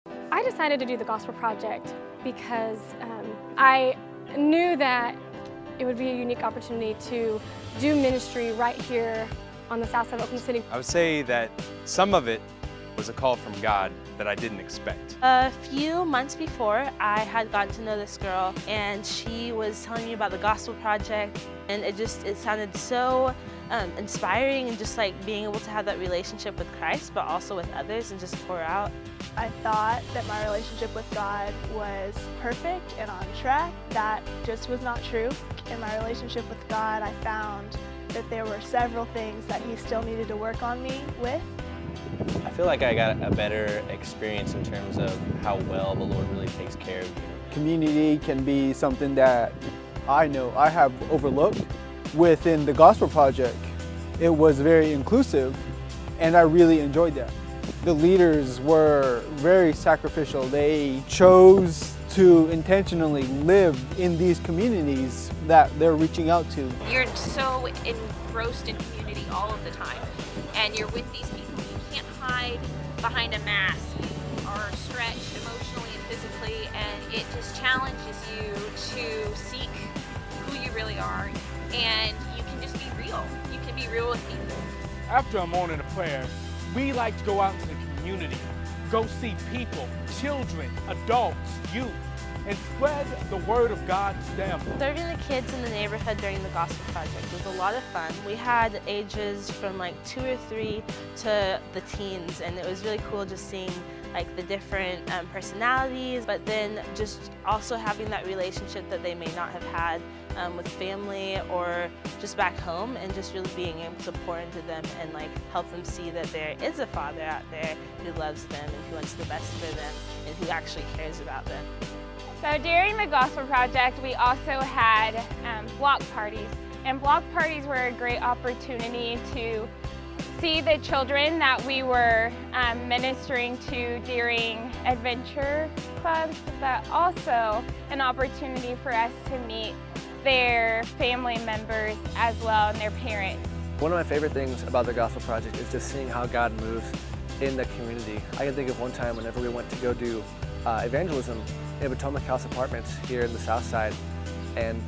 I decided to do the Gospel Project because I knew that it would be a unique opportunity to do ministry right here on the south side of Oklahoma City. I would say that some of it was a call from God that I didn't expect. A few months before, I had gotten to know this girl, and she was telling me about the Gospel Project, and it sounded so inspiring, and just like being able to have that relationship with Christ, but also with others, and just pour out. I thought that my relationship with God was perfect and on track. That just was not true. In my relationship with God, I found that there were several things that He still needed to work on me with. I feel like I got a better experience in terms of how well the Lord really takes care of you. Community can be something that I know I have overlooked. Within the Gospel Project, it was very inclusive, and I really enjoyed that. The leaders were very sacrificial. They chose to intentionally live in these communities that they're reaching out to. You're so engrossed in community all of the time, and you're with these people. You can't hide behind a mask. You are stretched emotionally and physically, and it just challenges you to seek who you really are, and you can just be real. You can be real with people. After a morning of prayer, we like to go out into the community, go see people, children, adults, youth, and spread the word of God to them. Serving the kids in the neighborhood during the Gospel Project was a lot of fun. We had ages from like 2 or 3 to the teens, and it was really cool just seeing like the different personalities, but then just also having that relationship that they may not have had with family or just back home, and just really being able to pour into them and like help them see that there is a Father out there who loves them and who wants the best for them and who actually cares about them. So during the Gospel Project, we also had block parties. And block parties were a great opportunity to see the children that we were ministering to during adventure clubs, but also an opportunity for us to meet their family members as well and their parents. One of my favorite things about the Gospel Project is just seeing how God moves in the community. I can think of one time whenever we went to go do evangelism in Potomac House Apartments here in the south side, and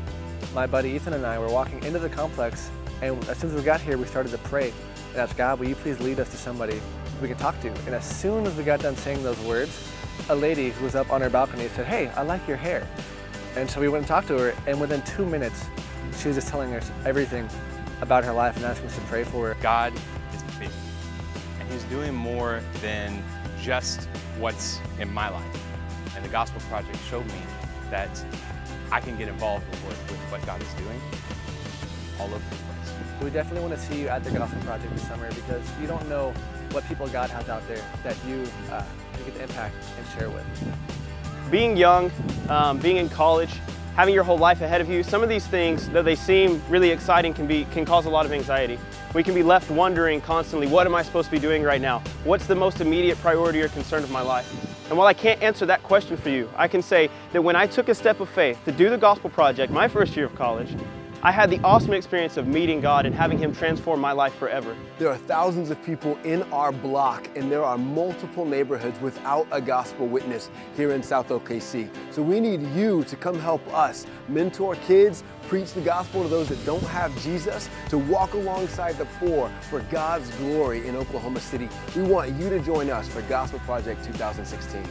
my buddy Ethan and I were walking into the complex, and as soon as we got here we started to pray and asked God, will you please lead us to somebody we can talk to? And as soon as we got done saying those words, a lady who was up on her balcony said, hey, I like your hair. And so we went and talked to her, and within 2 minutes she was just telling us everything about her life and asking us to pray for her. God is big, and He's doing more than just what's in my life. And the Gospel Project showed me that I can get involved with what God is doing all over the place. We definitely want to see you at the Gospel Project this summer, because you don't know what people God has out there that you get to impact and share with. Being young, being in college, having your whole life ahead of you, some of these things, though they seem really exciting, can cause a lot of anxiety. We can be left wondering constantly, what am I supposed to be doing right now? What's the most immediate priority or concern of my life? And while I can't answer that question for you, I can say that when I took a step of faith to do the Gospel Project my first year of college, I had the awesome experience of meeting God and having Him transform my life forever. There are thousands of people in our block, and there are multiple neighborhoods without a gospel witness here in South OKC. So we need you to come help us mentor kids, preach the gospel to those that don't have Jesus, to walk alongside the poor for God's glory in Oklahoma City. We want you to join us for Gospel Project 2016.